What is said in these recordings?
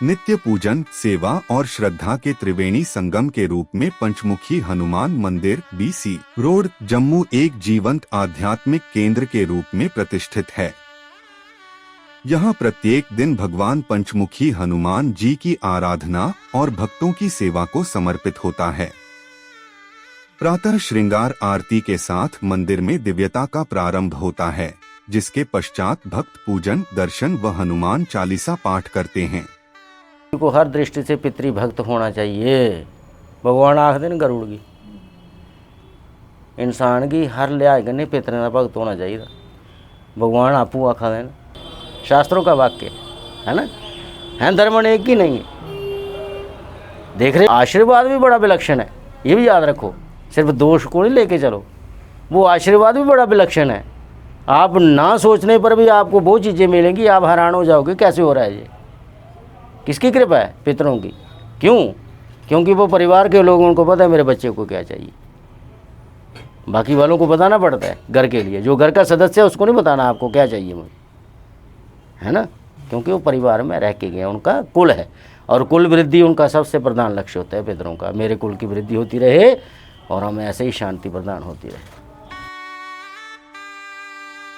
नित्य पूजन, सेवा और श्रद्धा के त्रिवेणी संगम के रूप में पंचमुखी हनुमान मंदिर BC रोड, जम्मू एक जीवंत आध्यात्मिक केंद्र के रूप में प्रतिष्ठित है। यहाँ प्रत्येक दिन भगवान पंचमुखी हनुमान जी की आराधना और भक्तों की सेवा को समर्पित होता है। प्रातः श्रृंगार आरती के साथ मंदिर में दिव्यता का प्रारंभ होता है, जिसके पश्चात भक्त पूजन, दर्शन व हनुमान चालीसा पाठ करते हैं। को हर दृष्टि से पितृ भक्त होना चाहिए। भगवान आखते न गरुड़ की इंसान की हर लिहाज कन्नै पितरें का भगत होना चाहिए। भगवान आपू आखा देन, शास्त्रों का वाक्य है ना, है धर्म एक ही नहीं है। देख रहे आशीर्वाद भी बड़ा विलक्षण है, ये भी याद रखो। सिर्फ दोष को नहीं लेके चलो, वो आशीर्वाद भी बड़ा विलक्षण है। आप ना सोचने पर भी आपको वो चीज़ें मिलेंगी, आप हैरान हो जाओगे कैसे हो रहा है ये। किसकी कृपा है? पितरों की। क्यों? क्योंकि वो परिवार के लोगों को पता है मेरे बच्चे को क्या चाहिए। बाकी वालों को बताना पड़ता है घर के लिए, जो घर का सदस्य है उसको नहीं बताना आपको क्या चाहिए मुझे, है ना, क्योंकि वो परिवार में रह के गए, उनका कुल है और कुल वृद्धि उनका सबसे प्रधान लक्ष्य होता है पितरों का। मेरे कुल की वृद्धि होती रहे और हमें ऐसे ही शांति प्रदान होती रहे।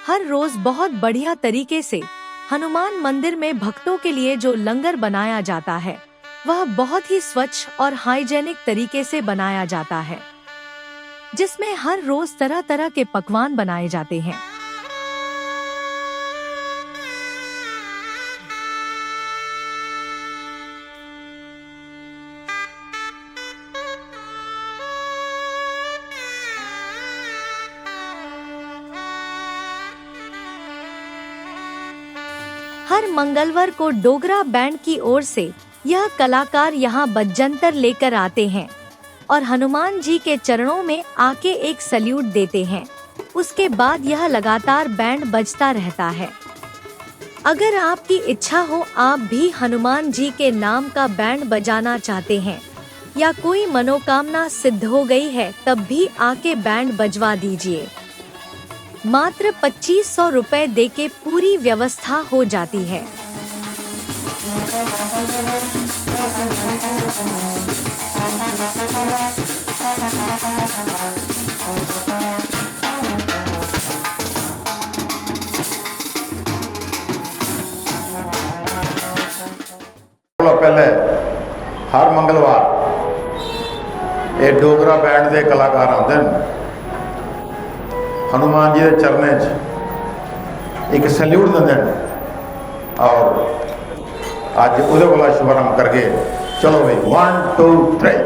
हर रोज बहुत बढ़िया तरीके से हनुमान मंदिर में भक्तों के लिए जो लंगर बनाया जाता है वह बहुत ही स्वच्छ और हाइजेनिक तरीके से बनाया जाता है, जिसमें हर रोज तरह तरह के पकवान बनाए जाते हैं। हर मंगलवार को डोगरा बैंड की ओर से यह कलाकार यहाँ बज्जंतर लेकर आते हैं और हनुमान जी के चरणों में आके एक सल्यूट देते हैं। उसके बाद यह लगातार बैंड बजता रहता है। अगर आपकी इच्छा हो, आप भी हनुमान जी के नाम का बैंड बजाना चाहते हैं या कोई मनोकामना सिद्ध हो गई है, तब भी आके बैंड बजवा दीजिए। मात्र 2500 रुपए देके पूरी व्यवस्था हो जाती है। पहले हर मंगलवार ये डोगरा बैंड के कलाकार आते हैं, हनुमान जी के चरणों च एक सल्यूट देंगे और अज उहदे वाला शुभारंभ करके चलो भाई 1 2 3।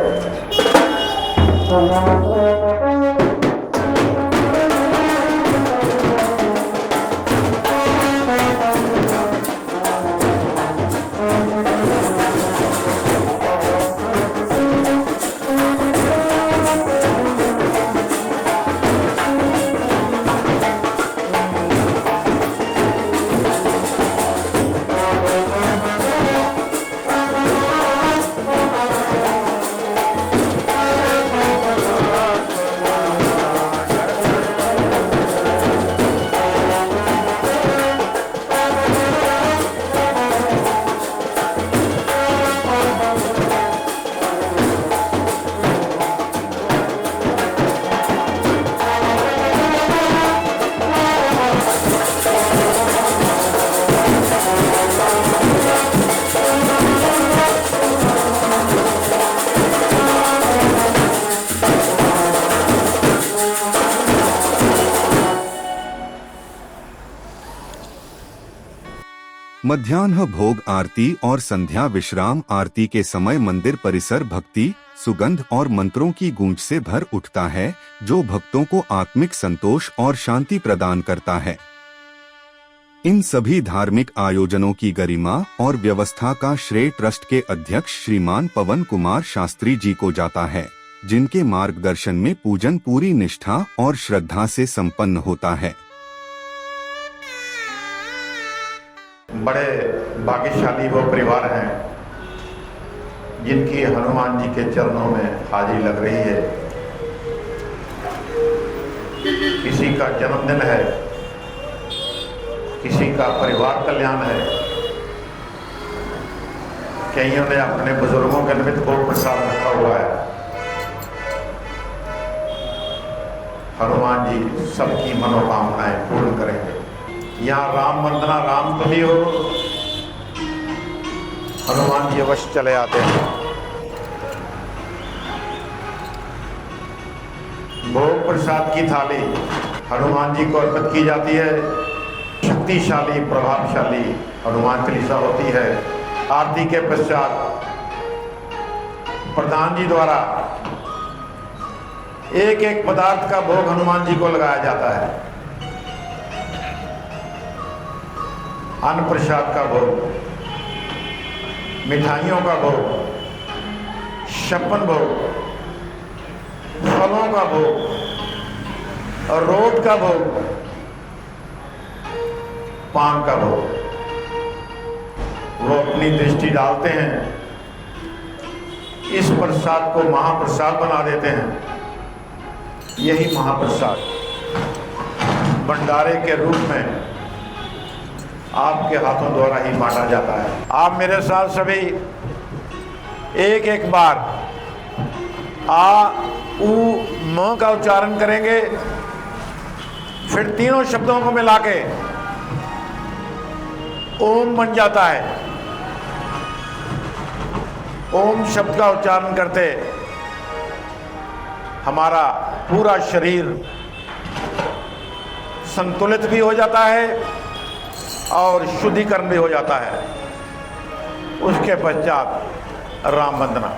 मध्याह्न भोग आरती और संध्या विश्राम आरती के समय मंदिर परिसर भक्ति, सुगंध और मंत्रों की गूंज से भर उठता है, जो भक्तों को आत्मिक संतोष और शांति प्रदान करता है। इन सभी धार्मिक आयोजनों की गरिमा और व्यवस्था का श्रेय ट्रस्ट के अध्यक्ष श्रीमान पवन कुमार शास्त्री जी को जाता है, जिनके मार्गदर्शन में पूजन पूरी निष्ठा और श्रद्धा से संपन्न होता है। बड़े भाग्यशाली वो परिवार हैं जिनकी हनुमान जी के चरणों में हाजिरी लग रही है। किसी का जन्मदिन है, किसी का परिवार कल्याण है, कईयों ने अपने बुजुर्गों के निमित्त भोग प्रसाद रखा हुआ है। हनुमान जी सबकी मनोकामनाएं पूर्ण करेंगे। यहाँ राम वंदना, राम तुमी हो, हनुमान जी अवश्य चले आते हैं। भोग प्रसाद की थाली हनुमान जी को अर्पित की जाती है। शक्तिशाली प्रभावशाली हनुमान चालीसा होती है। आरती के पश्चात प्रधान जी द्वारा एक एक पदार्थ का भोग हनुमान जी को लगाया जाता है। अन्न प्रसाद का भोग, मिठाइयों का भोग, छप्पन भोग, फलों का भोग और रोट का भोग, पान का भोग। वो अपनी दृष्टि डालते हैं, इस प्रसाद को महाप्रसाद बना देते हैं। यही महाप्रसाद भंडारे के रूप में आपके हाथों द्वारा ही बांटा जाता है। आप मेरे साथ सभी एक एक बार आ उ म का उच्चारण करेंगे, फिर तीनों शब्दों को मिला के ओम बन जाता है। ओम शब्द का उच्चारण करते हमारा पूरा शरीर संतुलित भी हो जाता है और शुद्धिकरण भी हो जाता है। उसके पश्चात राम वंदना।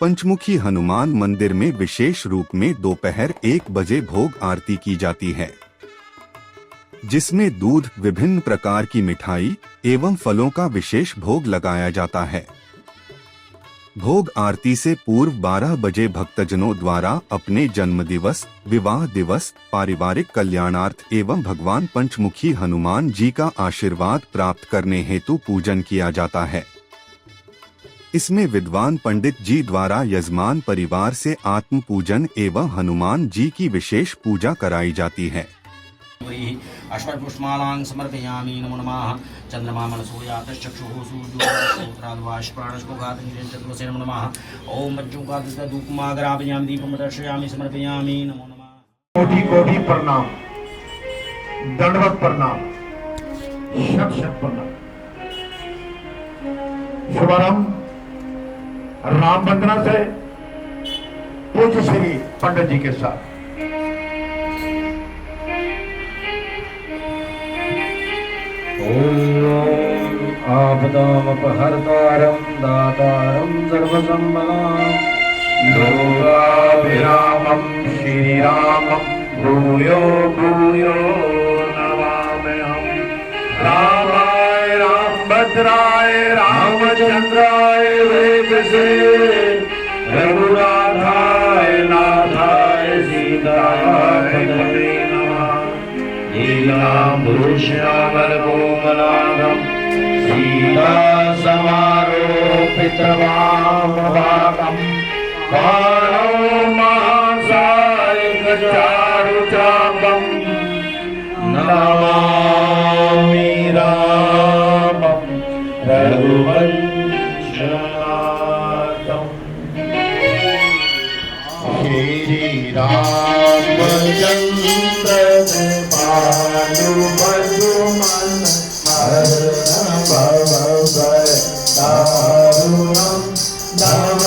पंचमुखी हनुमान मंदिर में विशेष रूप में दोपहर 1 बजे भोग आरती की जाती है, जिसमें दूध, विभिन्न प्रकार की मिठाई एवं फलों का विशेष भोग लगाया जाता है। भोग आरती से पूर्व 12 बजे भक्तजनों द्वारा अपने जन्म दिवस, विवाह दिवस, पारिवारिक कल्याणार्थ एवं भगवान पंचमुखी हनुमान जी का आशीर्वाद प्राप्त करने हेतु पूजन किया जाता है। इसमें विद्वान पंडित जी द्वारा यजमान परिवार से आत्म पूजन एवं हनुमान जी की विशेष पूजा कराई जाती है। अष्टपुष्पमालां समर्पयामि। नमो नमः। चंद्रमा मनसोयातश्चक्षुः सूर्योऽस्त्राद्वाष्प्राणस्मुखात् नमो नमः। ओम पंचमुखादधूपमाग्रापयामि दीपं दर्शयामि समर्पयामि। नमो नमः। कोटि कोटि प्रणाम, दंडवत प्रणाम, शत शत प्रणाम। शुभारंभ राम वंदना से पूज्य श्री पंडित जी के साथ। आपदामपहर्तारं दातारं सर्वसम्पदां लोकाभिरामं श्रीरामं भूयो भूयो नमाम्यहम्। रामाय रामभद्राय रामचन्द्राय वेदसे रघुनाथाय नाथाय सीताय पते नमः। नीलाम्बुश्यामलकोमलाङ्गं सीता समारोपितवामभागं बाणो महासायकचारुचापं नमामि रामं रघुवंशनाथं। श्रीरामचन्द्र पालुमधुमन हरदारुणं सुंदरम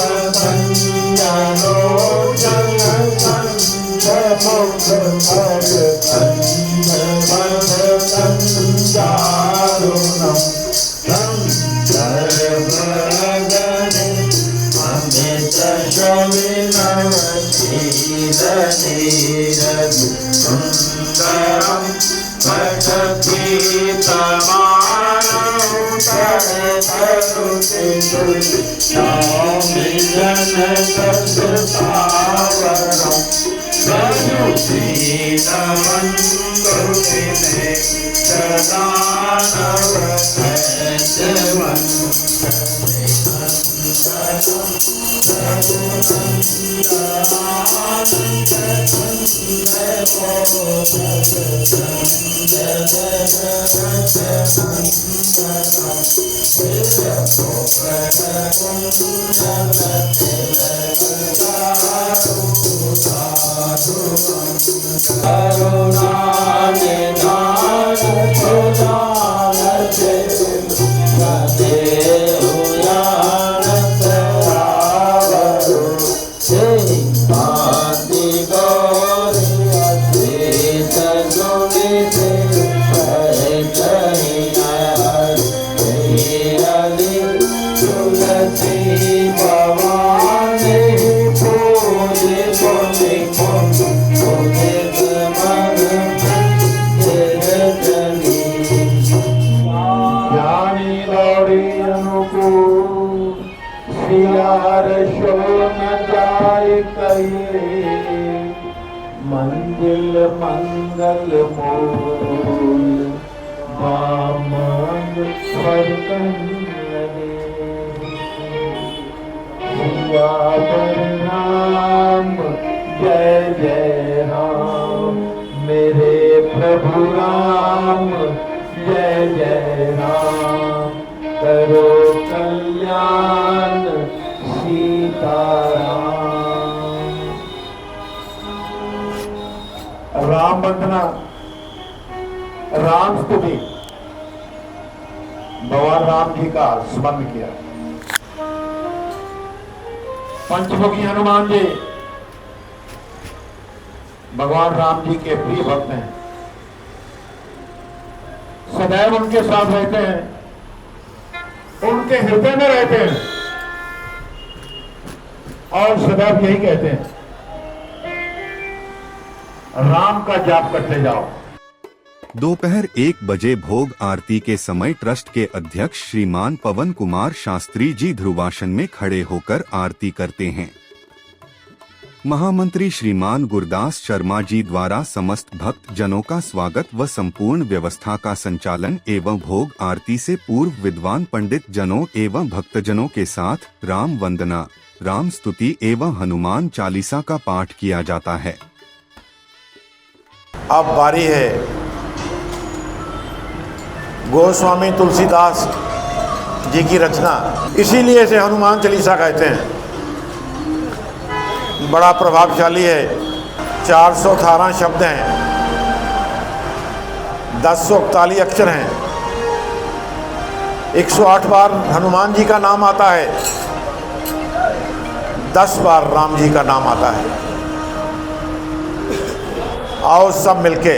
ज्ञानी दौड़ी अनुकूल सियार शो न जाय कहिए मंजिल मंगल मूल मामंग स्वर्गन लगे सियावर राम जय जय राम मेरे प्रभु राम जय जय राम करो कल्याण सीताराम। राम वंदना राम स्तुति भगवान राम जी का स्मरण किया। पंचमुखी हनुमान जी भगवान राम जी के प्रिय भक्त हैं, सदैव उनके साथ रहते हैं, उनके हृदय में रहते हैं और सदैव यही कहते हैं राम का जाप करते जाओ। दोपहर 1 बजे भोग आरती के समय ट्रस्ट के अध्यक्ष श्रीमान पवन कुमार शास्त्री जी ध्रुवासन में खड़े होकर आरती करते हैं। महामंत्री श्रीमान गुरदास शर्मा जी द्वारा समस्त भक्त जनों का स्वागत व संपूर्ण व्यवस्था का संचालन एवं भोग आरती से पूर्व विद्वान पंडित जनों एवं भक्तजनों के साथ राम वंदना, राम स्तुति एवं हनुमान चालीसा का पाठ किया जाता है। अब बारी है गोस्वामी तुलसीदास जी की रचना, इसीलिए इसे हनुमान चालीसा कहते हैं। बड़ा प्रभावशाली है, 418 शब्द हैं, 1041 अक्षर हैं, 108 बार हनुमान जी का नाम आता है, 10 बार राम जी का नाम आता है। आओ सब मिलके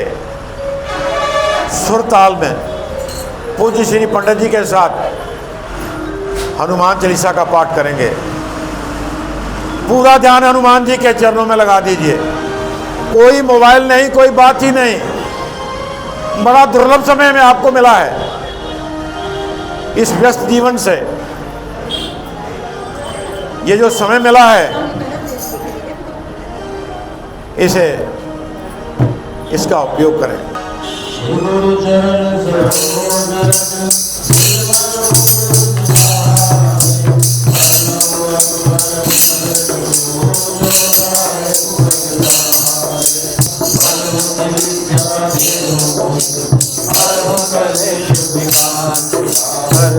सुर ताल में पूज्य श्री पंडित जी के साथ हनुमान चालीसा का पाठ करेंगे। पूरा ध्यान हनुमान जी के चरणों में लगा दीजिए। कोई मोबाइल नहीं, कोई बात ही नहीं। बड़ा दुर्लभ समय में आपको मिला है। इस व्यस्त जीवन से ये जो समय मिला है, इसका उपयोग करें।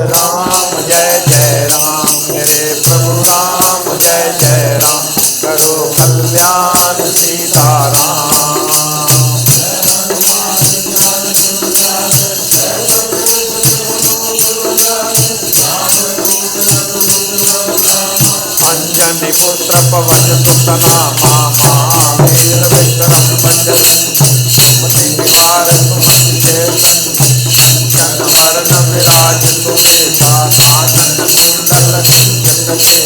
राम जय जय राम मेरे प्रभु राम जय जय राम करो कल्याण सीताराम। अंजनी पुत्र पवन सुत नामा महावीर विक्रम भंजन मति निवार सुमति के जन मरण विराज सुमेधा कानन कुंडल कुंडले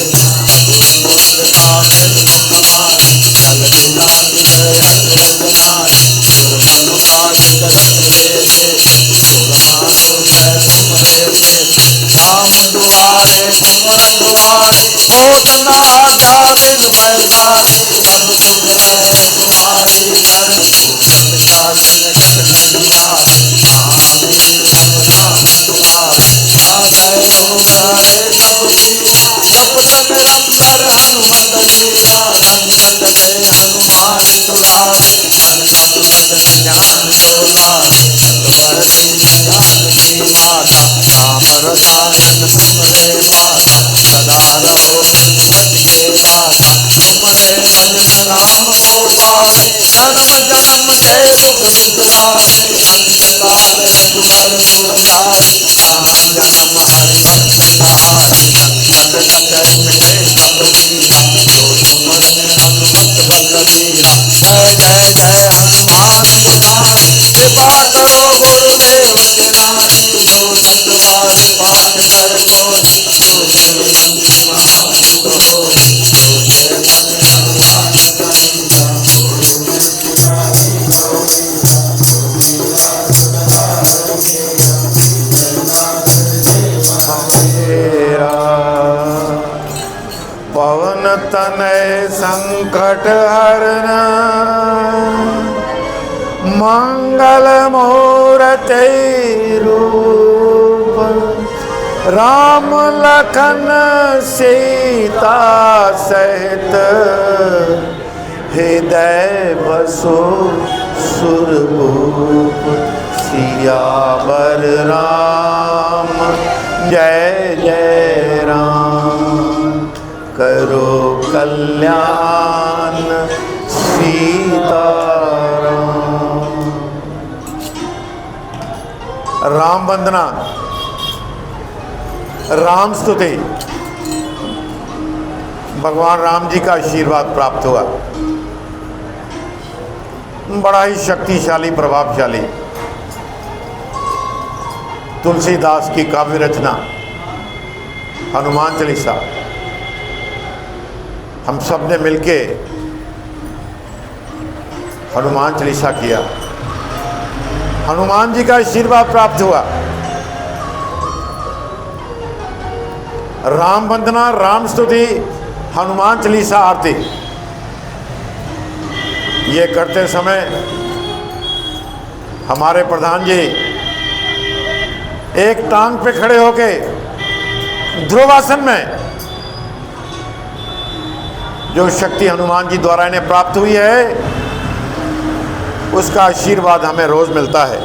राम दुआरे पवन दुआरे होतना जामिन पैसा सब तुझ में तुम्हारी शरण शासन कन्या महावीर भगवान दुआर रोग हरे सब की जप तक करते जानकी माता राम रसायन तुमरे माता सदा रहो रघुपति के दाता तुम्हारे भजन नाम को पावे जन्म जन्म के सुख विसरावे अंत काल रघुबर पुरंदारी राम जन्म हरि भक्त कहानी जग जग मिटे सब पीरा जो सुमरे हनुमत बल बीरा जय जय जय हनुमान ज्ञानी कृपा करो गुरुदेव के रानी जो शत बार पाठ कर कोई जो शिव शक्ति महाभूत होई जो जय मन हनुमान करीरा मेरा पवन तनय संकट हरना मंगल मूर्ति रूप राम लखन सीता सहित हृदय बसो सुरभूप सियावर राम जय जय राम करो कल्याण सीताराम। राम वंदना, राम स्तुति, भगवान राम जी का आशीर्वाद प्राप्त हुआ। बड़ा ही शक्तिशाली प्रभावशाली तुलसीदास की काव्य रचना हनुमान चालीसा हम सब ने मिलके हनुमान चालीसा किया। हनुमान जी का आशीर्वाद प्राप्त हुआ। राम वंदना, राम स्तुति, हनुमान चालीसा आरती ये करते समय हमारे प्रधान जी एक टांग पे खड़े होके ध्रुवासन में जो शक्ति हनुमान जी द्वारा इन्हें प्राप्त हुई है उसका आशीर्वाद हमें रोज मिलता है।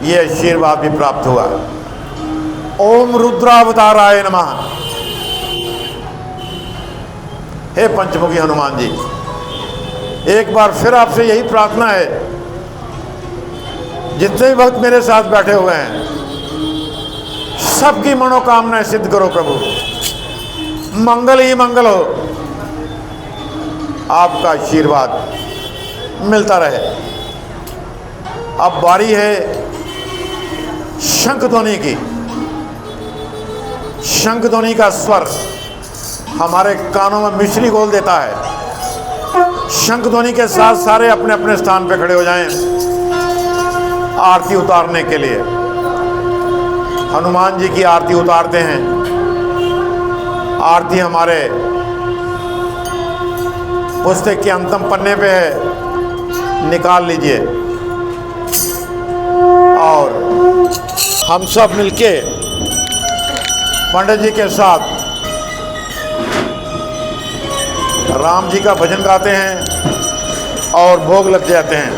ये आशीर्वाद भी प्राप्त हुआ। ओम रुद्रावताराय नमः। हे पंचमुखी हनुमान जी, एक बार फिर आपसे यही प्रार्थना है, जितने भी भक्त मेरे साथ बैठे हुए हैं सबकी मनोकामनाएं सिद्ध करो प्रभु। मंगल ही मंगल हो, आपका आशीर्वाद मिलता रहे। अब बारी है शंख ध्वनि की। शंख ध्वनि का स्वर हमारे कानों में मिश्री घोल देता है। शंख ध्वनि के साथ सारे अपने अपने स्थान पर खड़े हो जाएं आरती उतारने के लिए। हनुमान जी की आरती उतारते हैं। आरती हमारे पुस्तक के अंतिम पन्ने पे है, निकाल लीजिए। और हम सब मिलके पंडित जी के साथ राम जी का भजन गाते हैं और भोग लग जाते हैं।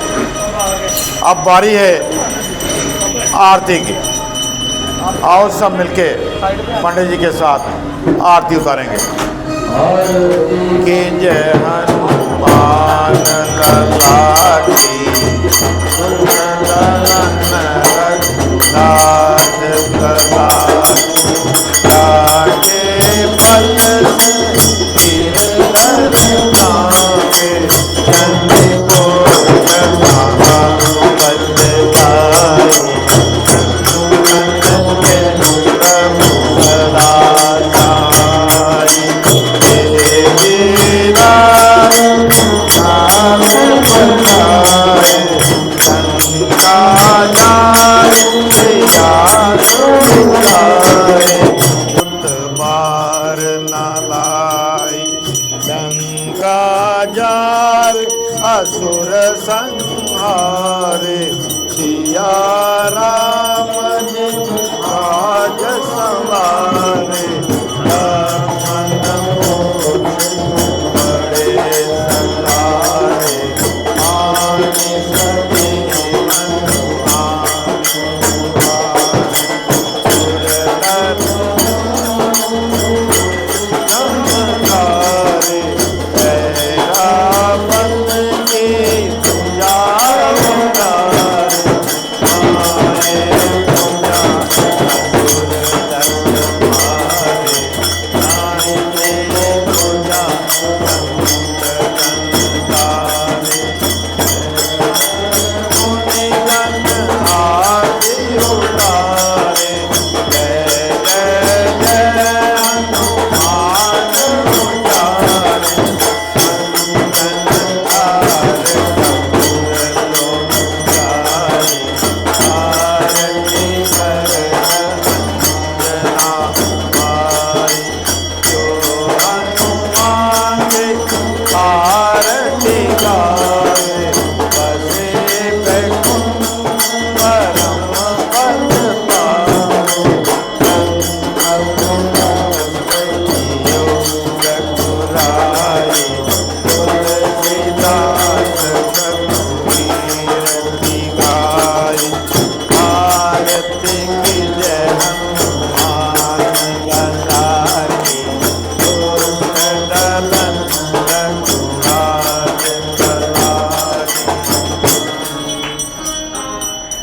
अब बारी है आरती की। आओ सब मिलके पंडित जी के साथ आरती उतारेंगे। कि जय हनुमान लला की असुर संहारे सिया राम जी राज सवारे। मन बड़े सतारे आने सभी मन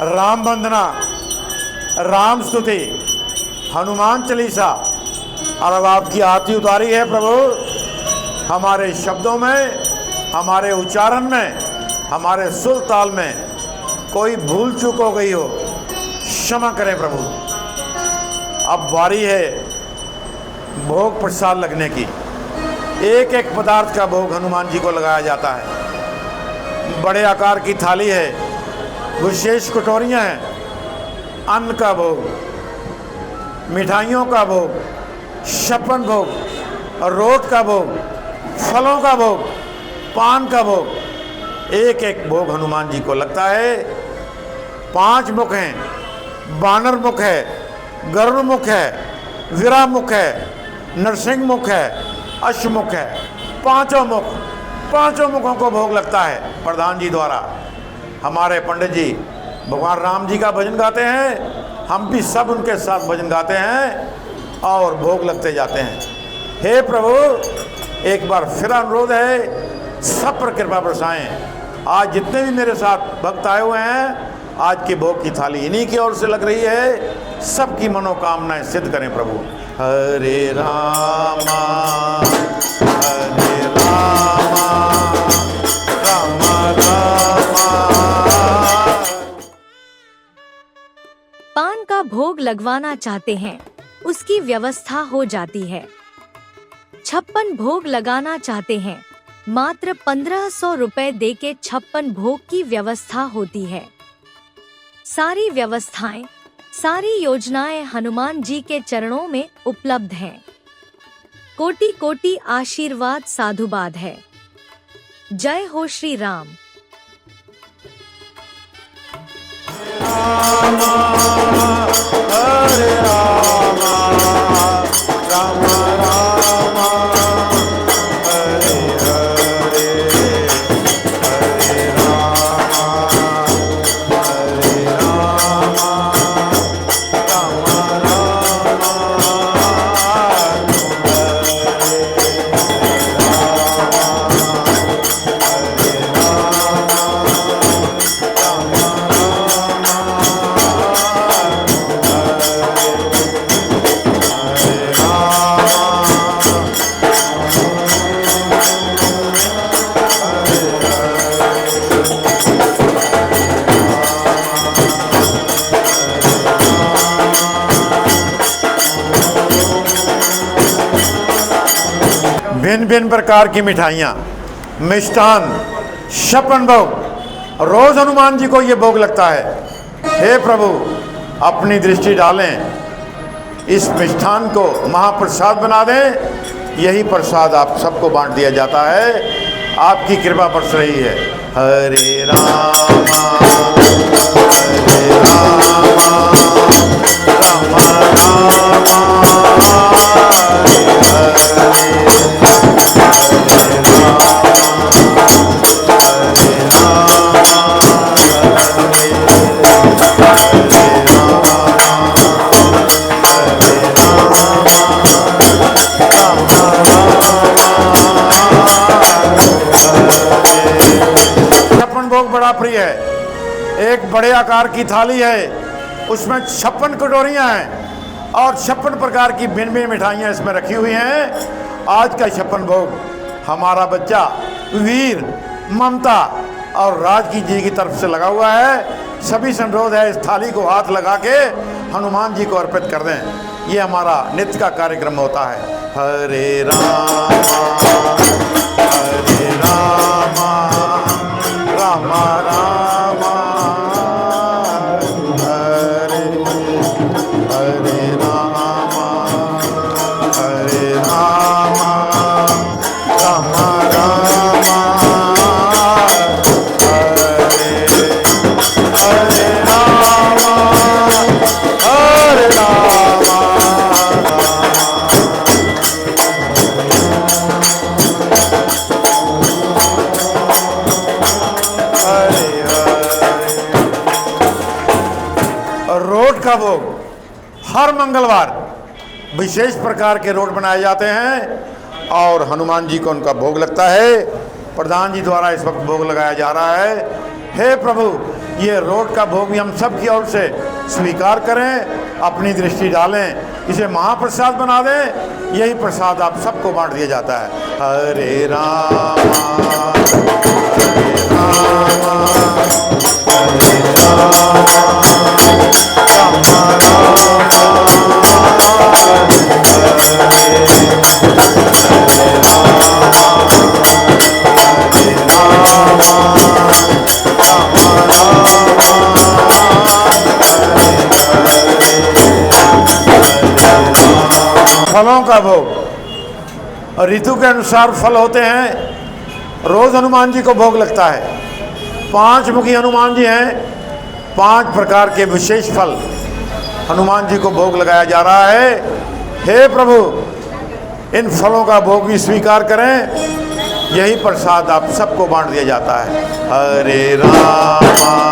राम वंदना, राम स्तुति, हनुमान चालीसा। और अब आपकी आरती उतारी है प्रभु। हमारे शब्दों में, हमारे उच्चारण में, हमारे सुर ताल में कोई भूल चूक हो गई हो, क्षमा करें प्रभु। अब बारी है भोग प्रसाद लगने की। एक एक पदार्थ का भोग हनुमान जी को लगाया जाता है। बड़े आकार की थाली है, विशेष कटोरियाँ हैं, अन्न का भोग, मिठाइयों का भोग, छप्पन भोग, रोट का भोग, फलों का भोग, पान का भोग। एक एक भोग हनुमान जी को लगता है। 5 मुख हैं, बानर मुख है, गरुड़ मुख है, वीरा मुख है, नरसिंह मुख है, अश्वमुख है। 5 मुख, 5 मुखों को भोग लगता है प्रधान जी द्वारा। हमारे पंडित जी भगवान राम जी का भजन गाते हैं, हम भी सब उनके साथ भजन गाते हैं और भोग लगते जाते हैं। हे प्रभु, एक बार फिर अनुरोध है, सब पर कृपा बरसाएं। आज जितने भी मेरे साथ भक्त आए हुए हैं, आज के भोग की थाली इन्हीं की ओर से लग रही है। सबकी मनोकामनाएं सिद्ध करें प्रभु। हरे रामा हरे रामा राम रामा। पान का भोग लगवाना चाहते हैं, उसकी व्यवस्था हो जाती है। 56 भोग लगाना चाहते हैं, मात्र 1500 रुपए देके 56 भोग की व्यवस्था होती है। सारी व्यवस्थाएं, सारी योजनाएं हनुमान जी के चरणों में उपलब्ध हैं। कोटि कोटि आशीर्वाद साधुवाद है। जय हो श्री राम। हरे रामा राम रामा हरे हरे हरे रामा हरे रामा राम रामा भिन्न भिन्न प्रकार की मिठाइयाँ, मिष्टान, 56 भोग रोज हनुमान जी को ये भोग लगता है। हे प्रभु, अपनी दृष्टि डालें, इस मिष्ठान को महाप्रसाद बना दें। यही प्रसाद आप सबको बांट दिया जाता है। आपकी कृपा बरस रही है। हरे रामा हरे रामा राम रामा बड़ा प्रिय है। एक बड़े आकार की थाली है, उसमें 56 कटोरियां हैं और 56 प्रकार की भिन्न भिन्न मिठाइयां इसमें रखी हुई हैं। आज का 56 भोग हमारा बच्चा वीर, ममता और राज की जी की तरफ से लगा हुआ है। सभी से अनुरोध है इस थाली को हाथ लगा के हनुमान जी को अर्पित कर दें। ये हमारा नित्य का कार्यक्रम होता है। हरे राम राम राम हरे हरे राम राम राम हरे राम हरे राम रोट का भोग हर मंगलवार विशेष प्रकार के रोट बनाए जाते हैं और हनुमान जी को उनका भोग लगता है। प्रधान जी द्वारा इस वक्त भोग लगाया जा रहा है। हे प्रभु, ये रोट का भोग भी हम सब की ओर से स्वीकार करें, अपनी दृष्टि डालें, इसे महाप्रसाद बना दें। यही प्रसाद आप सबको बांट दिया जाता है। हरे राम फलों का भोग ऋतु के अनुसार फल होते हैं। रोज हनुमान जी को भोग लगता है। 5 मुखी हनुमान जी हैं। 5 प्रकार के विशेष फल हनुमान जी को भोग लगाया जा रहा है। हे प्रभु, इन फलों का भोग भी स्वीकार करें। यही प्रसाद आप सबको बांट दिया जाता है। हरे राम हरे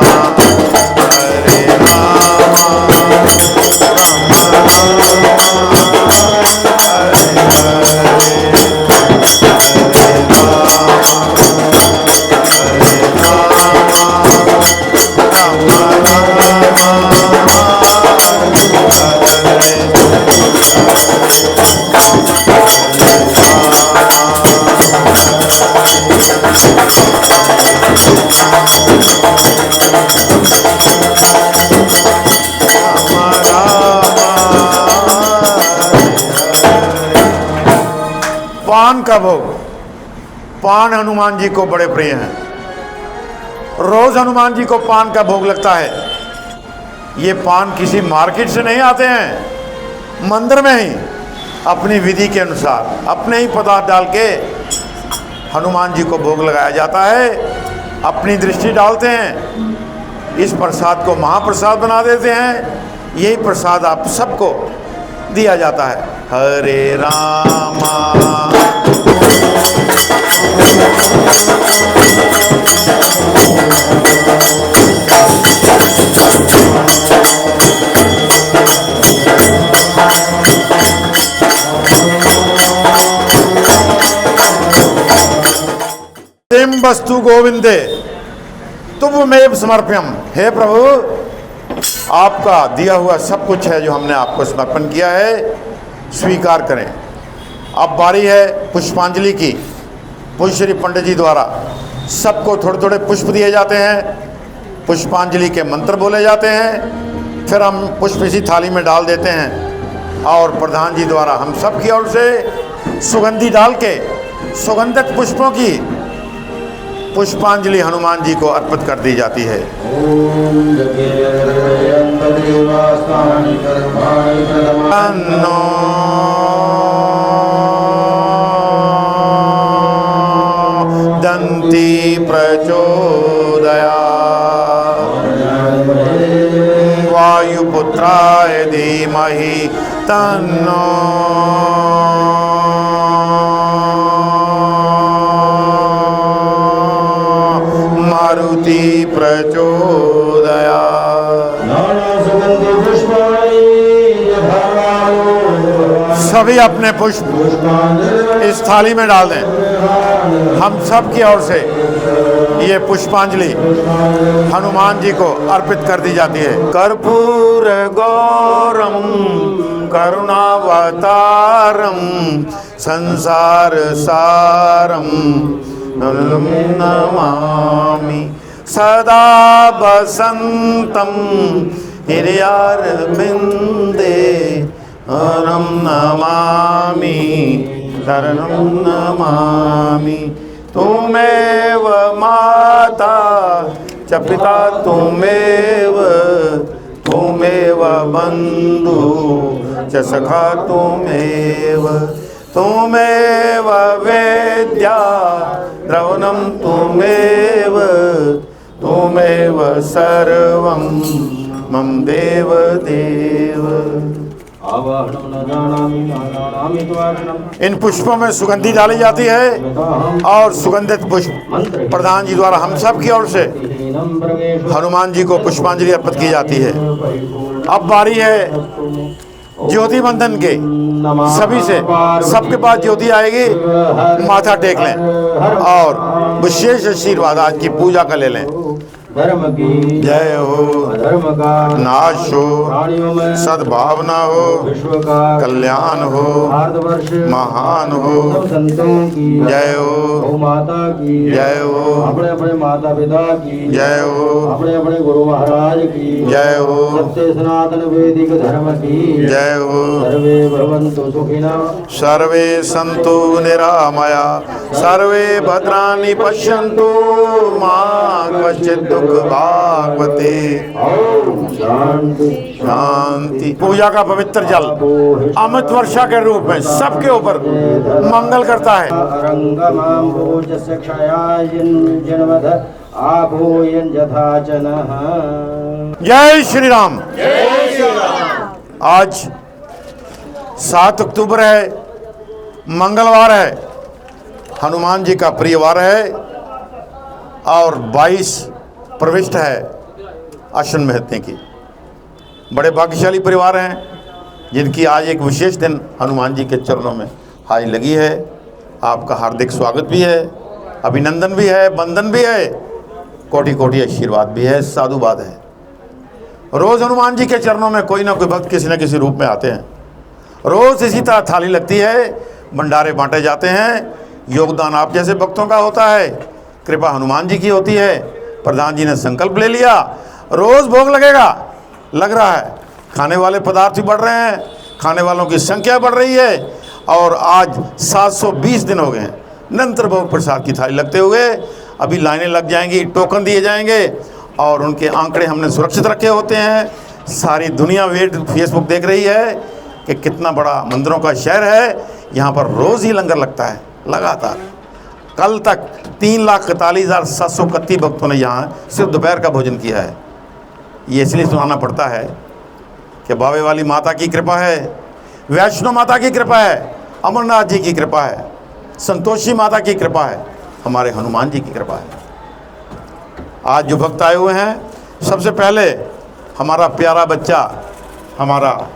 पान का भोग। पान हनुमान जी को बड़े प्रिय हैं। रोज हनुमान जी को पान का भोग लगता है। ये पान किसी मार्केट से नहीं आते हैं, मंदिर में ही अपनी विधि के अनुसार अपने ही पदार्थ डाल के हनुमान जी को भोग लगाया जाता है। अपनी दृष्टि डालते हैं, इस प्रसाद को महाप्रसाद बना देते हैं। यही प्रसाद आप सबको दिया जाता है। हरे राम वस्तु गोविंदे तुभमेव समर्प्यम। हे प्रभु, आपका दिया हुआ सब कुछ है जो हमने आपको समर्पण किया है, स्वीकार करें। अब बारी है पुष्पांजलि की। पूज्य श्री पंडित जी द्वारा सबको थोड़े थोड़े पुष्प दिए जाते हैं। पुष्पांजलि के मंत्र बोले जाते हैं। फिर हम पुष्प इसी थाली में डाल देते हैं और प्रधान जी द्वारा हम सब की ओर से सुगंधी डाल के सुगंधित पुष्पों की पुष्पांजलि हनुमान जी को अर्पित कर दी जाती है। दंती प्रचोदया वायुपुत्राय धीमहि तन्नो मारुति प्रचोदया। सभी अपने पुष्प इस थाली में डाल दें। हम सब की ओर से ये पुष्पांजलि हनुमान जी को अर्पित कर दी जाती है। कर्पूर गौरम करुणावतारम संसार सारम नमामि सदा बसंतम हृदयारविंदे हरम नमामि शरणं नमामि। तुमेव माता च पिता तुमेव तुमेव बंधु च सखा तुमेव तुमेव वेद्या द्रवणं तुमेव तुमेव सर्वं मम देव देव। इन पुष्पों में सुगंधी डाली जाती है और सुगंधित पुष्प प्रधान जी द्वारा हम सब की ओर से हनुमान जी को पुष्पांजलि अर्पित की जाती है। अब बारी है ज्योति बंधन के। सभी से सबके पास ज्योति आएगी, माथा टेक लें और विशेष आशीर्वाद आज की पूजा का ले लें। धर्म की जय हो, धर्म का नाश हो, प्राणियों में सद्भावना हो, विश्व का कल्याण हो, भारतवर्ष महान हो। सब संतों की जय हो, गौ माता की जय हो, अपने अपने माता पिता की जय हो, अपने अपने गुरु महाराज की जय हो, सत्य सनातन वैदिक धर्म की जय हो। सर्वे भवन्तु सुखिनः सर्वे सन्तु निरामया, सर्वे भद्राणि पश्यन्तु मा कश्चित् दुःख भागवते। ओम शांति शांति। पूजा का पवित्र जल अमृत वर्षा के रूप में सबके ऊपर मंगल करता है। रंगमाम्बोजस्य क्षयायन् जनवद आभूयन् यथाचनः। जय श्री राम। आज 7 अक्टूबर है, मंगलवार है, हनुमान जी का प्रिय वार है और 22 प्रविष्ट है अश्विन महत्ते की। बड़े भाग्यशाली परिवार हैं जिनकी आज एक विशेष दिन हनुमान जी के चरणों में हाजिरी लगी है। आपका हार्दिक स्वागत भी है, अभिनंदन भी है, बंधन भी है, कोटि कोटि आशीर्वाद भी है, साधुवाद है। रोज़ हनुमान जी के चरणों में कोई ना कोई भक्त किसी न किसी रूप में आते हैं। रोज़ इसी तरह थाली लगती है, भंडारे बांटे जाते हैं। योगदान आप जैसे भक्तों का होता है, कृपा हनुमान जी की होती है। प्रधान जी ने संकल्प ले लिया, रोज़ भोग लगेगा, लग रहा है। खाने वाले पदार्थ भी बढ़ रहे हैं, खाने वालों की संख्या बढ़ रही है और आज 720 दिन हो गए हैं निरंतर भोग प्रसाद की थाली लगते हुए। अभी लाइनें लग जाएंगी, टोकन दिए जाएंगे और उनके आंकड़े हमने सुरक्षित रखे होते हैं। सारी दुनिया वेट फेसबुक देख रही है कि कितना बड़ा मंदिरों का शहर है। यहाँ पर रोज़ ही लंगर लगता है लगातार। कल तक 3,41,731 भक्तों ने यहाँ सिर्फ दोपहर का भोजन किया है। ये इसलिए सुनाना पड़ता है कि बावे वाली माता की कृपा है, वैष्णो माता की कृपा है, अमरनाथ जी की कृपा है, संतोषी माता की कृपा है, हमारे हनुमान जी की कृपा है। आज जो भक्त आए हुए हैं, सबसे पहले हमारा प्यारा बच्चा, हमारा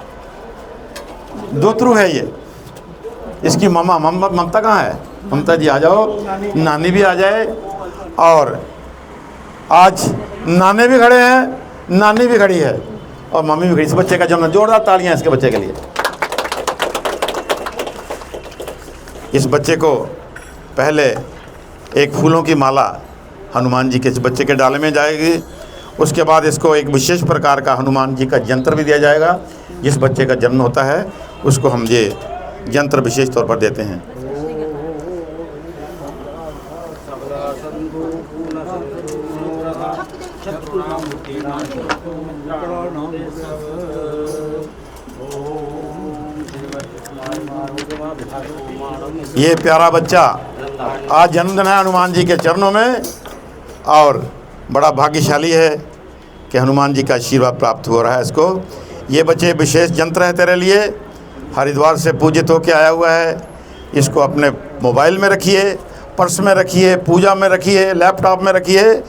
दोतरू है ये, इसकी ममता कहाँ है? ममता जी आ जाओ, नानी भी आ जाए। और आज नाने भी खड़े हैं, नानी भी खड़ी है और मम्मी भी खड़ी। इस बच्चे का जन्म, जोरदार तालियां इसके बच्चे के लिए। इस बच्चे को पहले एक फूलों की माला हनुमान जी के इस बच्चे के डाले में जाएगी। उसके बाद इसको एक विशेष प्रकार का हनुमान जी का यंत्र भी दिया जाएगा। जिस बच्चे का जन्म होता है उसको हम ये यंत्र विशेष तौर पर देते हैं। ये प्यारा बच्चा आज जन्मदिन है हनुमान जी के चरणों में और बड़ा भाग्यशाली है कि हनुमान जी का आशीर्वाद प्राप्त हो रहा है इसको। ये बच्चे विशेष यंत्र है तेरे लिए, हरिद्वार से पूजित होकर आया हुआ है। इसको अपने मोबाइल में रखिए, पर्स में रखिए, पूजा में रखिए, लैपटॉप में रखिए।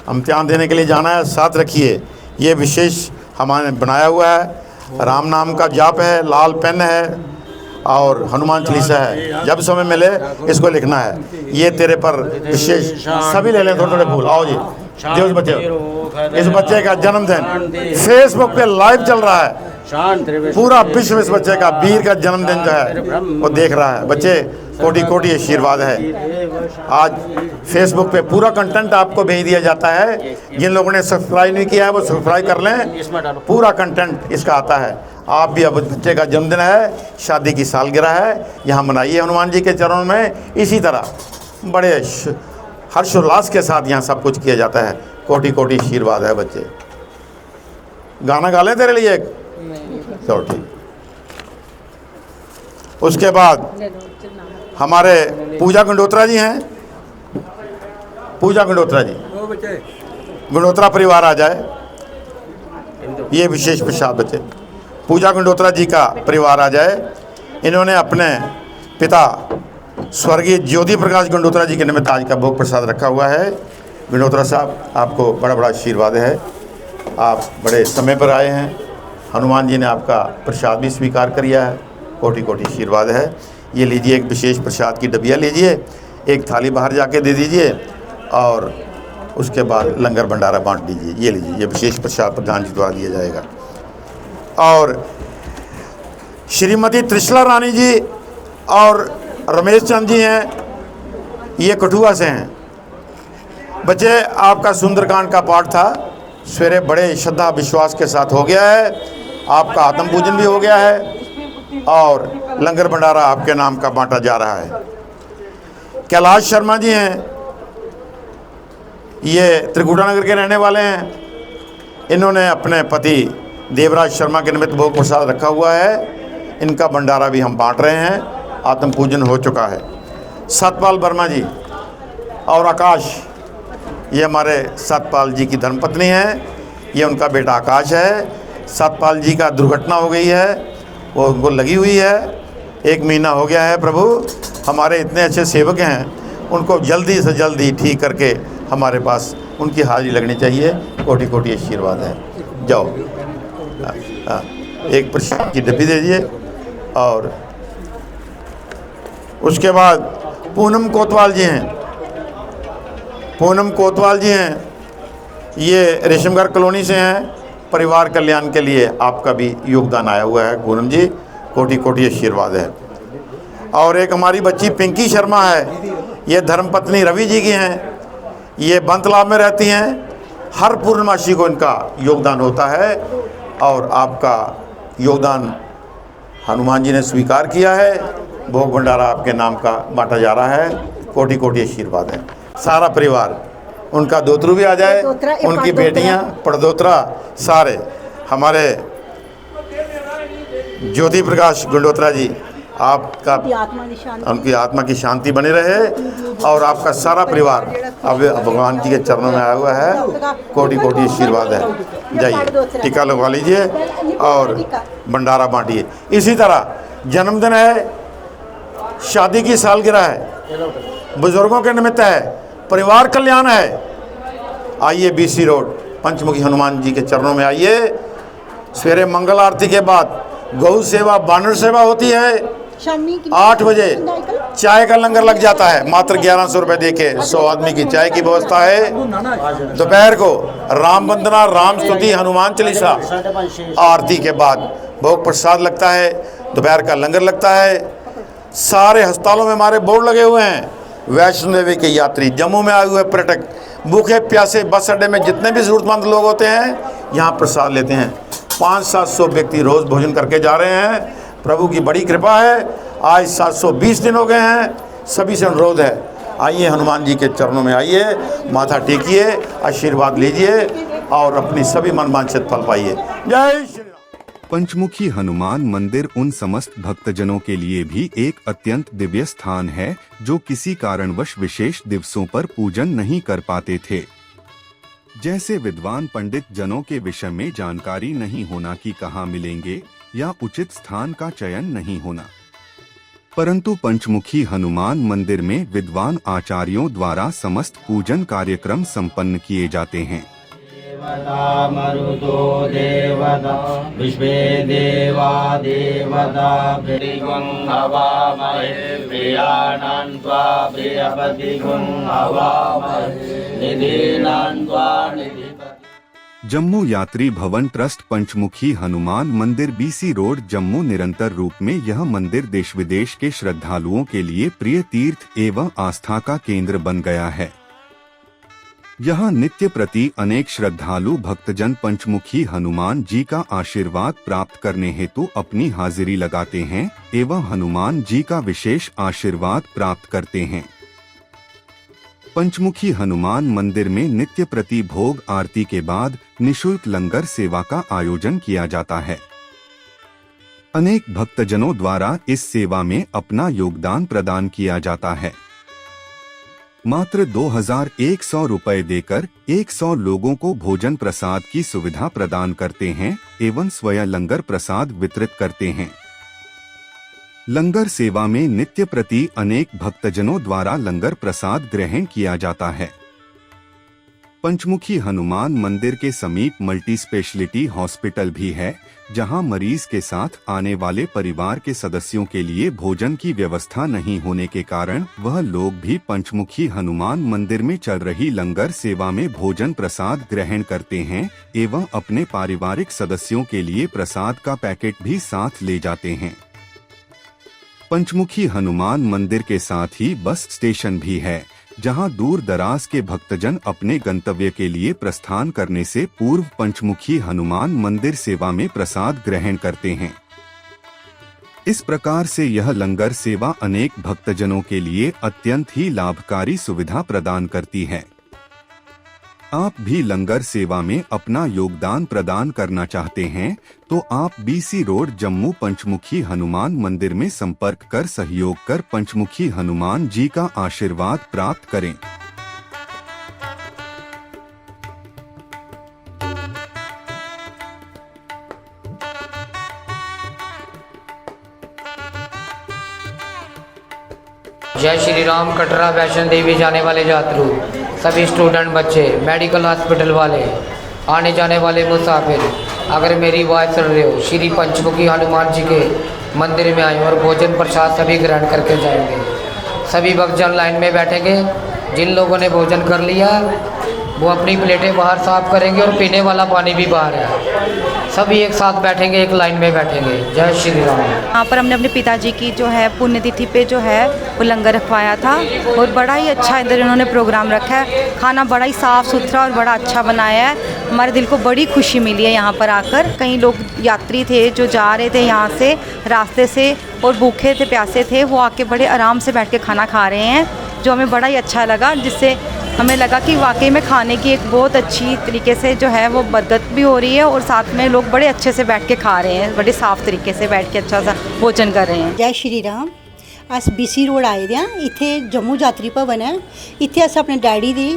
इम्तिहान देने के लिए जाना है, साथ रखिए। ये विशेष हमारे बनाया हुआ है। राम नाम का जाप है, लाल पेन है और हनुमान चालीसा है। जब समय मिले इसको लिखना है। ये तेरे पर विशेष, सभी ले लें थोड़े थोड़े फूल। आओ जी। जो इस बच्चे का जन्मदिन फेसबुक पे लाइव चल रहा है, पूरा विश्व इस बच्चे का वीर का जन्मदिन जो है वो देख रहा है। बच्चे कोटि कोटि आशीर्वाद है। आज फेसबुक पे पूरा कंटेंट आपको भेज दिया जाता है। जिन लोगों ने सब्सक्राइब नहीं किया है वो सब्सक्राइब कर लें, पूरा कंटेंट इसका आता है। आप भी, अब बच्चे का जन्मदिन है, शादी की सालगिरह है, यहाँ मनाइए हनुमान जी के चरणों में। इसी तरह बड़े हर्षोल्लास के साथ यहाँ सब कुछ किया जाता है। कोटि कोटि आशीर्वाद है। बच्चे गाना गा लें तेरे लिए, चलो ठीक। उसके बाद हमारे पूजा गंडोत्रा जी हैं, पूजा गंडोत्रा जी, गंडोत्रा परिवार आ जाए। ये विशेष प्रसाद बच्चे, पूजा गंडोत्रा जी का परिवार आ जाए। इन्होंने अपने पिता स्वर्गीय ज्योति प्रकाश गंडोत्रा जी के निमित्त आज का भोग प्रसाद रखा हुआ है। गंडोत्रा साहब, आपको बड़ा बड़ा आशीर्वाद है। आप बड़े समय पर आए हैं। हनुमान जी ने आपका प्रसाद भी स्वीकार किया है। कोटि कोटि आशीर्वाद है। ये लीजिए, एक विशेष प्रसाद की डबिया लीजिए, एक थाली बाहर जाके दे दीजिए और उसके बाद लंगर भंडारा बांट दीजिए। ये लीजिए, ये विशेष प्रसाद प्रधान जी द्वारा दिया जाएगा। और श्रीमती त्रिशला रानी जी और रमेश चंद जी हैं, ये कठुआ से हैं। बच्चे, आपका सुंदरकांड का पाठ था, सवेरे बड़े श्रद्धा विश्वास के साथ हो गया है। आपका आत्म पूजन भी हो गया है और लंगर भंडारा आपके नाम का बांटा जा रहा है। कैलाश शर्मा जी हैं, ये त्रिकुटा नगर के रहने वाले हैं। इन्होंने अपने पति देवराज शर्मा के निमित्त भोग प्रसाद रखा हुआ है। इनका भंडारा भी हम बांट रहे हैं। आत्म पूजन हो चुका है। सतपाल वर्मा जी और आकाश, ये हमारे सतपाल जी की धर्मपत्नी है। ये उनका बेटा आकाश है। सतपाल जी का दुर्घटना हो गई है, वो उनको लगी हुई है। 1 महीना हो गया है। प्रभु, हमारे इतने अच्छे सेवक हैं, उनको जल्दी से जल्दी ठीक करके हमारे पास उनकी हाजिरी लगनी चाहिए। कोटि कोटि आशीर्वाद है। जाओ, एक प्रसाद की डब्बी दे दीजिए। और उसके बाद पूनम कोतवाल जी हैं, पूनम कोतवाल जी हैं, ये रेशमघर कॉलोनी से हैं। परिवार कल्याण के लिए आपका भी योगदान आया हुआ है। पूनम जी, कोटि कोटि आशीर्वाद है। और एक हमारी बच्ची पिंकी शर्मा है, ये धर्मपत्नी रवि जी की हैं। ये बंतलाब में रहती हैं। हर पूर्णमासी को इनका योगदान होता है और आपका योगदान हनुमान जी ने स्वीकार किया है। भोग भंडारा आपके नाम का बांटा जा रहा है। कोटि कोटि आशीर्वाद है। सारा परिवार, उनका दोतरू भी आ जाए, उनकी बेटियां, पड़दोत्रा, सारे हमारे ज्योति प्रकाश गंडोत्रा जी, आपका उनकी आत्मा की शांति बनी रहे। और आपका सारा परिवार अब भगवान जी के चरणों में आया हुआ है। कोटि कोटि आशीर्वाद है। जाइए, टीका लगवा लीजिए और भंडारा बांटिए। इसी तरह जन्मदिन है, शादी की सालगिरह है, बुजुर्गों के निमित्त है, परिवार कल्याण है। आइए, BC रोड पंचमुखी हनुमान जी के चरणों में आइए। सवेरे मंगल आरती के बाद गौ सेवा, बानर सेवा होती है। 8 बजे चाय का लंगर लग जाता है। मात्र 1100 रुपये दे के 100 आदमी की चाय की व्यवस्था है। दोपहर को राम वंदना, राम स्तुति, हनुमान चालीसा, आरती के बाद भोग प्रसाद लगता है। दोपहर का लंगर लगता है। सारे अस्पतालों में हमारे बोर्ड लगे हुए हैं। वैष्णो देवी के यात्री, जम्मू में आए हुए पर्यटक, भूखे प्यासे बस अड्डे में जितने भी ज़रूरतमंद लोग होते हैं, यहाँ प्रसाद लेते हैं। 500-700 व्यक्ति रोज़ भोजन करके जा रहे हैं। प्रभु की बड़ी कृपा है। आज 720 दिन हो गए हैं। सभी से अनुरोध है, आइए हनुमान जी के चरणों में आइए, माथा टेकिए, आशीर्वाद लीजिए और अपनी सभी मनवांछित फल पाइए। जय श्री राम। पंचमुखी हनुमान मंदिर उन समस्त भक्तजनों के लिए भी एक अत्यंत दिव्य स्थान है जो किसी कारणवश विशेष दिवसों पर पूजन नहीं कर पाते थे। जैसे विद्वान पंडित जनों के विषय में जानकारी नहीं होना कि कहाँ मिलेंगे या उचित स्थान का चयन नहीं होना, परंतु पंचमुखी हनुमान मंदिर में विद्वान आचार्यों द्वारा समस्त पूजन कार्यक्रम संपन्न किए जाते हैं। मरुतो देवता विश्वे देवा देवता भृगुं हवामहे प्रियाणां त्वा प्रियपतिगुं हवामहे निधीनां त्वा निधिपति। जम्मू यात्री भवन ट्रस्ट पंचमुखी हनुमान मंदिर बीसी रोड जम्मू निरंतर रूप में यह मंदिर देश विदेश के श्रद्धालुओं के लिए प्रिय तीर्थ एवं आस्था का केंद्र बन गया है। यहाँ नित्य प्रति अनेक श्रद्धालु भक्तजन पंचमुखी हनुमान जी का आशीर्वाद प्राप्त करने हेतु अपनी हाजिरी लगाते हैं एवं हनुमान जी का विशेष आशीर्वाद प्राप्त करते हैं। पंचमुखी हनुमान मंदिर में नित्य प्रति भोग आरती के बाद निशुल्क लंगर सेवा का आयोजन किया जाता है। अनेक भक्तजनों द्वारा इस सेवा में अपना योगदान प्रदान किया जाता है। मात्र 2100 रुपए देकर 100 लोगों को भोजन प्रसाद की सुविधा प्रदान करते हैं एवं स्वयं लंगर प्रसाद वितरित करते हैं। लंगर सेवा में नित्य प्रति अनेक भक्तजनों द्वारा लंगर प्रसाद ग्रहण किया जाता है। पंचमुखी हनुमान मंदिर के समीप मल्टी स्पेशलिटी हॉस्पिटल भी है, जहां मरीज के साथ आने वाले परिवार के सदस्यों के लिए भोजन की व्यवस्था नहीं होने के कारण वह लोग भी पंचमुखी हनुमान मंदिर में चल रही लंगर सेवा में भोजन प्रसाद ग्रहण करते हैं एवं अपने पारिवारिक सदस्यों के लिए प्रसाद का पैकेट भी साथ ले जाते हैं। पंचमुखी हनुमान मंदिर के साथ ही बस स्टेशन भी है, जहां दूर दराज के भक्तजन अपने गंतव्य के लिए प्रस्थान करने से पूर्व पंचमुखी हनुमान मंदिर सेवा में प्रसाद ग्रहण करते हैं। इस प्रकार से यह लंगर सेवा अनेक भक्तजनों के लिए अत्यंत ही लाभकारी सुविधा प्रदान करती है। आप भी लंगर सेवा में अपना योगदान प्रदान करना चाहते हैं तो आप बीसी रोड जम्मू पंचमुखी हनुमान मंदिर में संपर्क कर सहयोग कर पंचमुखी हनुमान जी का आशीर्वाद प्राप्त करें। जय श्री राम। कटरा वैष्णो देवी जाने वाले यात्रु, सभी स्टूडेंट बच्चे, मेडिकल हॉस्पिटल वाले, आने जाने वाले मुसाफिर, अगर मेरी आवाज़ सुन रहे हो, श्री पंचमुखी हनुमान जी के मंदिर में आए और भोजन प्रसाद सभी ग्रहण करके जाएंगे। सभी भक्तजन लाइन में बैठेंगे। जिन लोगों ने भोजन कर लिया वो अपनी प्लेटें बाहर साफ करेंगे और पीने वाला पानी भी बाहर है। सभी एक साथ बैठेंगे, एक लाइन में बैठेंगे। जय श्री राम। यहाँ पर हमने अपने पिताजी की जो है पुण्यतिथि पे जो है वो लंगर रखवाया था और बड़ा ही अच्छा इधर इन्होंने प्रोग्राम रखा है। खाना बड़ा ही साफ़ सुथरा और बड़ा अच्छा बनाया है। हमारे दिल को बड़ी खुशी मिली है यहाँ पर आकर। कई लोग यात्री थे जो जा रहे थे यहाँ से रास्ते से और भूखे थे प्यासे थे, वो आके बड़े आराम से बैठ के खाना खा रहे हैं, जो हमें बड़ा ही अच्छा लगा। जिससे हमें लगा कि वाकई में खाने की एक बहुत अच्छी तरीके से जो है वो बरकत भी हो रही है और साथ में लोग बड़े अच्छे से बैठ के खा रहे हैं, बड़े साफ़ तरीके से बैठ के अच्छा सा भोजन कर रहे हैं। जय श्री राम। अस बीसी रोड आए दे इत्थे जम्मू यात्री भवन है। इत्थे अस अपने डैडी दी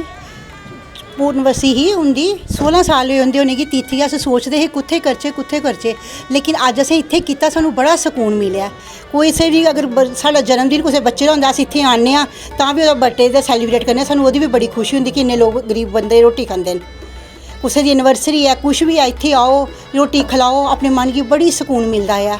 पूर्णवसी ही उनकी 16 साल होए होंदे उनेंगी तिथि। अस सोचते हे कुत्थे करचे, लेकिन अज असें इत्थे कीता, सानू बड़ा सकून मिलिया। कोई से भी अगर साडा जन्मदिन कुसै बच्चे दा हुंदा अस इत्थे आने आ तां भी ओहदा बर्थडे ते सैलीब्रेट करने, सानू ओहदी भी बड़ी खुशी हुंदी कि इन्ने लोग गरीब बंदे रोटी खंदे न। कुसै दी एनिवर्सरी है, कुछ भी है, इत्थे आओ रोटी खलाओ, अपने मन गी बड़ी सकून मिलदा है।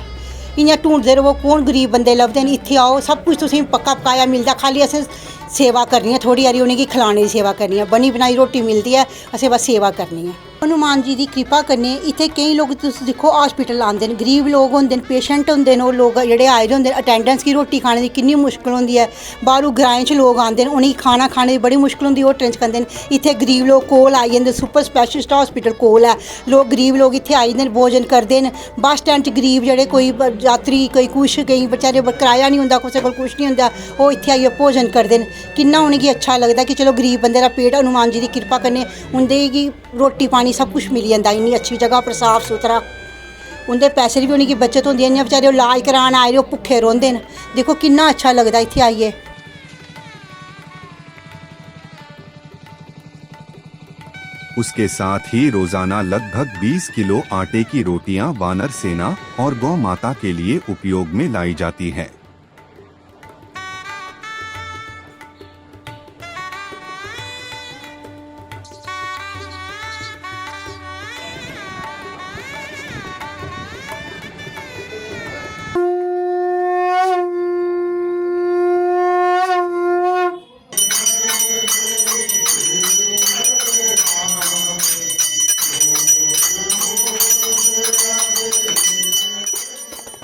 इ'यां ढूंढदे रवो कौन गरीब बंदे लभदे न, इत्थे आओ सब कुछ तुसेंगी पक्का पकाया मिलदा। खाली असें सेवा करनी है, थोड़ी हारी उनेंगी खिलाने की सेवा करनी है। बनी बनाई रोटी मिलती है, असें बस सेवा करनी है। हनुमान जी की कृपा कन्नै इत्थे केईं लोग तुस दिक्खो हॉस्पिटल आंदे न, गरीब लोग होंदे न, पेशेंट होंदे न, ओह् लोग जेह्ड़े आए दे होंदे न। अटेंडेंस की रोटी खाने दी किन्नी मुश्कल होंदी है। बाहरों ग्राएं च लोग आंदे न, उनेंगी खाना खाने दी बड़ी मुश्कल होंदी, होटलें च खंदे न। इत्थे गरीब लोग कोल आई जंदे, सुपर स्पैशलिस्ट हॉस्पिटल कोल है, लोग गरीब लोग इत्थे आई जंदे न, भोजन करदे न। बस स्टैंड च गरीब जेह्ड़े कोई यात्री कोई कुछ, केईं बेचारे किराया नहीं होंदा, कुसै कोल कुछ नहीं होंदा, ओह् इत्थे आइयै भोजन करदे न। किन्ना उनेंगी अच्छा लगदा कि चलो गरीब बंदे दा पेट हनुमान जी की कृपा कन्नै उं'दी रोटी पानी सब कुछ मिली जंदा इन्नी अच्छी जगह पर, साफ सुथरा। उं'दे पैसे दी भी उनेंगी बचत होंदी है। इ'यां बेचारे इलाज करान आए दे, ओह् भुक्खे रौंह्दे न। देखो किन्ना अच्छा लगदा इत्थे आइयै। उसके साथ ही रोजाना लगभग 20 किलो आटे की रोटियां वानर सेना और गौ माता के लिए उपयोग में लाई जाती है।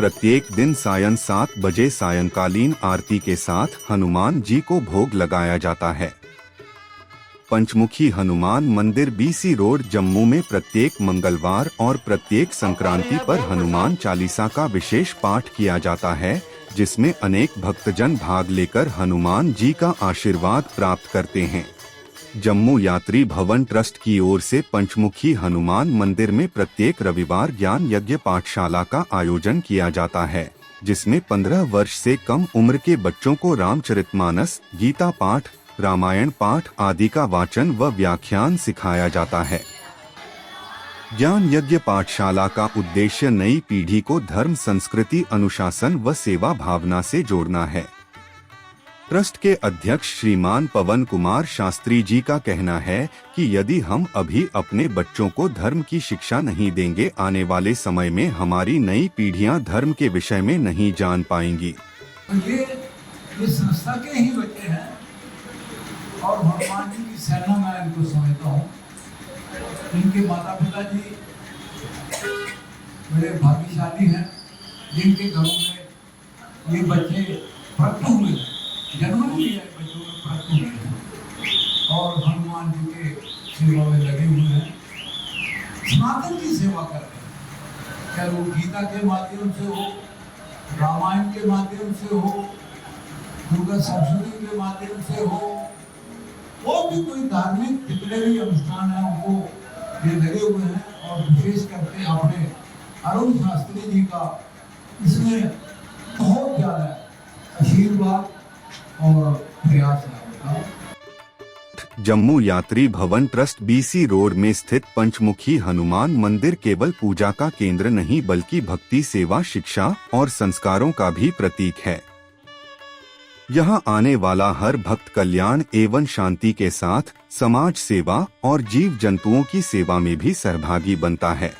प्रत्येक दिन सायं 7 बजे सायंकालीन आरती के साथ हनुमान जी को भोग लगाया जाता है। पंचमुखी हनुमान मंदिर बीसी रोड जम्मू में प्रत्येक मंगलवार और प्रत्येक संक्रांति पर हनुमान चालीसा का विशेष पाठ किया जाता है, जिसमें अनेक भक्तजन भाग लेकर हनुमान जी का आशीर्वाद प्राप्त करते हैं। जम्मू यात्री भवन ट्रस्ट की ओर से पंचमुखी हनुमान मंदिर में प्रत्येक रविवार ज्ञान यज्ञ पाठशाला का आयोजन किया जाता है, जिसमें 15 वर्ष से कम उम्र के बच्चों को रामचरितमानस, गीता पाठ, रामायण पाठ आदि का वाचन व व्याख्यान सिखाया जाता है। ज्ञान यज्ञ पाठशाला का उद्देश्य नई पीढ़ी को धर्म, संस्कृति, अनुशासन व सेवा भावना से जोड़ना है। ट्रस्ट के अध्यक्ष श्रीमान पवन कुमार शास्त्री जी का कहना है कि यदि हम अभी अपने बच्चों को धर्म की शिक्षा नहीं देंगे, आने वाले समय में हमारी नई पीढ़ियां धर्म के विषय में नहीं जान पाएंगी। ये संस्था के ही बच्चे हैं और हनुमान जी की सेना मैं इनको समझता हूँ। इनके माता पिता जी बड़े भाग्यशाली हैं, जिनके घरों में ये बच्चे प्रकट हुए हैं, जन्म लिया है बच्चों में प्रकट हुए हैं और हनुमान जी के सेवा में लगे हुए हैं, सनातन की सेवा कर रहे हैं। चाहे वो गीता के माध्यम से हो, रामायण के माध्यम से हो, दुर्गा सप्तशती के माध्यम से हो, वो भी कोई धार्मिक जितने भी अनुष्ठान है उनको ये लगे हुए हैं और विशेष करके अपने अरुण शास्त्री जी का इसमें बहुत ज्यादा आशीर्वाद और प्रयास है। जम्मू यात्री भवन ट्रस्ट बीसी रोड में स्थित पंचमुखी हनुमान मंदिर केवल पूजा का केंद्र नहीं बल्कि भक्ति, सेवा, शिक्षा और संस्कारों का भी प्रतीक है। यहाँ आने वाला हर भक्त कल्याण एवं शांति के साथ समाज सेवा और जीव जंतुओं की सेवा में भी सहभागी बनता है।